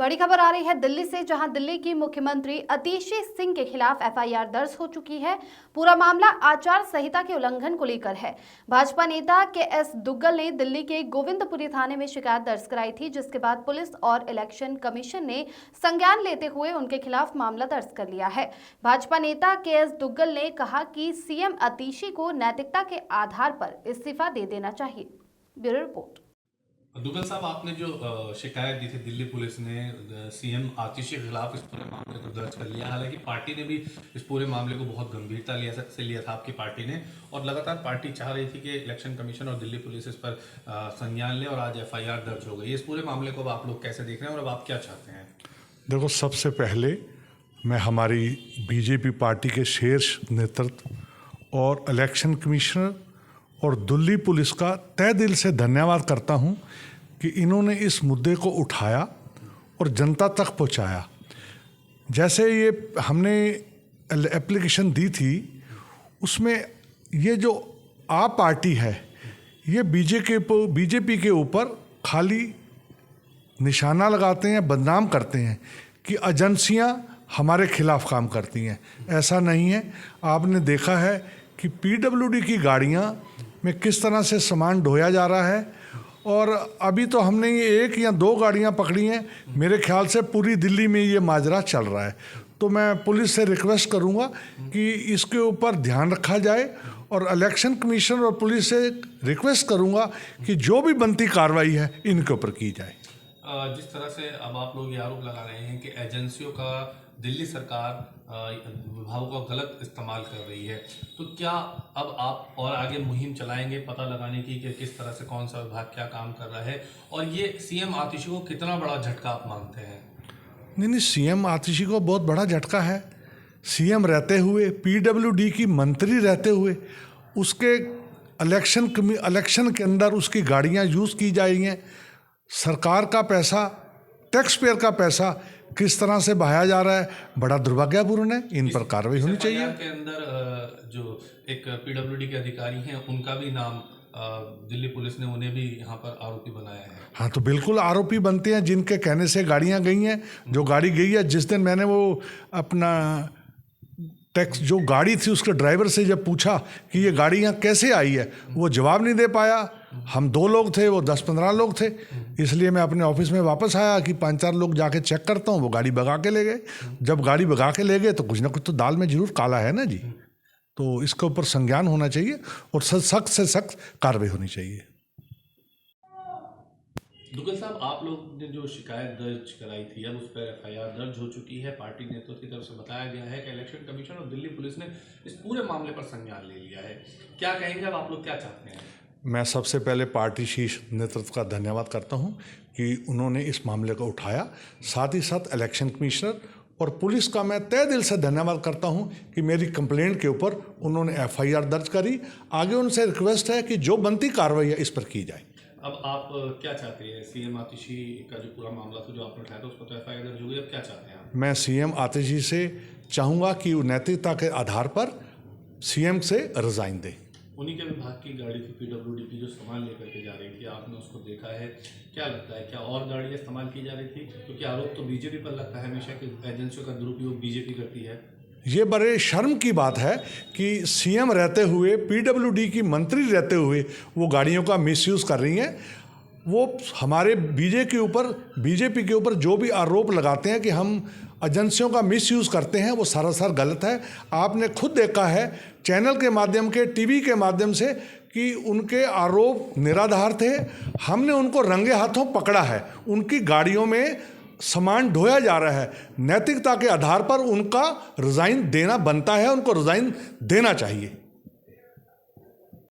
बड़ी खबर आ रही है दिल्ली से, जहां दिल्ली की मुख्यमंत्री अतिशी सिंह के खिलाफ एफआईआर दर्ज हो चुकी है। पूरा मामला आचार संहिता के उल्लंघन को लेकर है। भाजपा नेता के.एस. दुग्गल ने दिल्ली के गोविंदपुरी थाने में शिकायत दर्ज कराई थी, जिसके बाद पुलिस और इलेक्शन कमीशन ने संज्ञान लेते हुए उनके खिलाफ मामला दर्ज कर लिया है। भाजपा नेता के.एस. दुग्गल ने कहा कि सीएम अतिशी को नैतिकता के आधार पर इस्तीफा दे देना चाहिए। Bureau report. दुग्गल साहब, आपने जो शिकायत दी थी दिल्ली पुलिस ने सीएम आतिशी के खिलाफ, इस पूरे मामले को दर्ज कर लिया। हालांकि पार्टी ने भी इस पूरे मामले को बहुत गंभीरता से लिया था आपकी पार्टी ने, और लगातार पार्टी चाह रही थी कि इलेक्शन कमीशन और दिल्ली पुलिस इस पर संज्ञान ले, और आज एफआईआर दर्ज हो गई। इस पूरे मामले को आप लोग कैसे देख रहे हैं और अब आप क्या चाहते हैं? देखो, सबसे पहले मैं हमारी बीजेपी पार्टी के शीर्ष नेतृत्व और इलेक्शन कमिश्नर और दिल्ली पुलिस का तहे दिल से धन्यवाद करता हूं कि इन्होंने इस मुद्दे को उठाया और जनता तक पहुंचाया। जैसे ये हमने एप्लीकेशन दी थी, उसमें ये जो आप पार्टी है, ये बीजेपी के ऊपर खाली निशाना लगाते हैं, बदनाम करते हैं कि एजेंसियां हमारे खिलाफ काम करती हैं। ऐसा नहीं है। आपने देखा है कि पीडब्ल्यूडी की गाड़ियां में किस तरह से सामान ढोया जा रहा है, और अभी तो हमने ये 1 या 2 गाड़ियां पकड़ी हैं। मेरे ख्याल से पूरी दिल्ली में ये माजरा चल रहा है। तो मैं पुलिस से रिक्वेस्ट करूंगा कि इसके ऊपर ध्यान रखा जाए, और इलेक्शन कमीशन और पुलिस से रिक्वेस्ट करूंगा कि जो भी बनती कार्रवाई है इनके ऊपर की जाए। जिस तरह से अब आप लोग ये आरोप लगा रहे हैं कि एजेंसियों का दिल्ली सरकार विभागों का गलत इस्तेमाल कर रही है, तो क्या अब आप और आगे मुहिम चलाएंगे पता लगाने की कि किस तरह से कौन सा विभाग क्या काम कर रहा है, और ये सीएम आतिशी को कितना बड़ा झटका आप मानते हैं? नहीं, सीएम आतिशी को बहुत बड़ा झटका है। सीएम रहते हुए, पीडब्ल्यूडी की मंत्री रहते हुए, उसके इलेक्शन के अंदर उसकी गाड़ियां यूज़ की जा रही हैं। सरकार का पैसा, टैक्स पेयर का पैसा किस तरह से बहाया जा रहा है, बड़ा दुर्भाग्यपूर्ण है। इन पर कार्रवाई होनी चाहिए। के अंदर जो एक पीडब्ल्यूडी के अधिकारी हैं, उनका भी नाम दिल्ली पुलिस ने, उन्हें भी यहाँ पर आरोपी बनाया है। हाँ, तो बिल्कुल आरोपी बनते हैं जिनके कहने से गाड़ियाँ गई हैं। जो गाड़ी गई है, जिस दिन मैंने वो अपना टैक्स जो गाड़ी थी उसके ड्राइवर से जब पूछा कि ये गाड़ी यहाँ कैसे आई है, वो जवाब नहीं दे पाया। हम 2 लोग थे, वो 10-15 लोग थे। इसलिए मैं अपने ऑफिस में वापस आया कि 5-4 लोग जाके चेक करता हूँ। वो गाड़ी भगा के ले गए। जब गाड़ी भगा के ले गए तो कुछ ना कुछ तो दाल में जरूर काला है ना जी। तो इसके ऊपर संज्ञान होना चाहिए और सख्त से सख्त कार्रवाई होनी चाहिए। दुग्गल साहब, आप लोग ने जो शिकायत दर्ज कराई थी, अब उस पर एफआईआर दर्ज हो चुकी है। पार्टी नेतृत्व की तरफ से बताया गया है कि इलेक्शन कमीशन और दिल्ली पुलिस ने इस पूरे मामले पर संज्ञान ले लिया है। क्या कहेंगे, अब आप लोग क्या चाहते हैं? मैं सबसे पहले पार्टी शीर्ष नेतृत्व का धन्यवाद करता हूं कि उन्होंने इस मामले को उठाया। साथ ही साथ इलेक्शन कमिश्नर और पुलिस का मैं तहे दिल से धन्यवाद करता हूं कि मेरी कंप्लेंट के ऊपर उन्होंने एफआईआर दर्ज करी। आगे उनसे रिक्वेस्ट है कि जो बनती कार्रवाई है इस पर की जाए। अब आप क्या चाहते हैं? सीएम आतिशी का जो पूरा मामला था जो आपने उठाया था, उसको तो एफआईआर दर्ज हो गई, अब क्या चाहते हैं आप? मैं सीएम आतिशी से चाहूँगा कि वो नैतिकता के आधार पर सीएम से रिजाइन दे। उन्हीं के विभाग की गाड़ी थी पीडब्ल्यूडी की, जो सामान लेकर के जा रही थी, आपने उसको देखा है। क्या लगता है, क्या और गाड़ियाँ इस्तेमाल की जा रही थी? क्योंकि आरोप तो बीजेपी पर लगता है हमेशा कि एजेंसियों का दुरुपयोग बीजेपी करती है। ये बड़े शर्म की बात है कि सीएम रहते हुए, पीडब्ल्यूडी की मंत्री रहते हुए वो गाड़ियों का मिसयूज़ कर रही हैं। वो हमारे बीजेपी के ऊपर जो भी आरोप लगाते हैं कि हम एजेंसियों का मिसयूज़ करते हैं, वो सरासर गलत है। आपने खुद देखा है चैनल के माध्यम के, टीवी के माध्यम से, कि उनके आरोप निराधार थे। हमने उनको रंगे हाथों पकड़ा है। उनकी गाड़ियों में सामान ढोया जा रहा है। नैतिकता के आधार पर उनका रिज़ाइन देना बनता है, उनको रिज़ाइन देना चाहिए।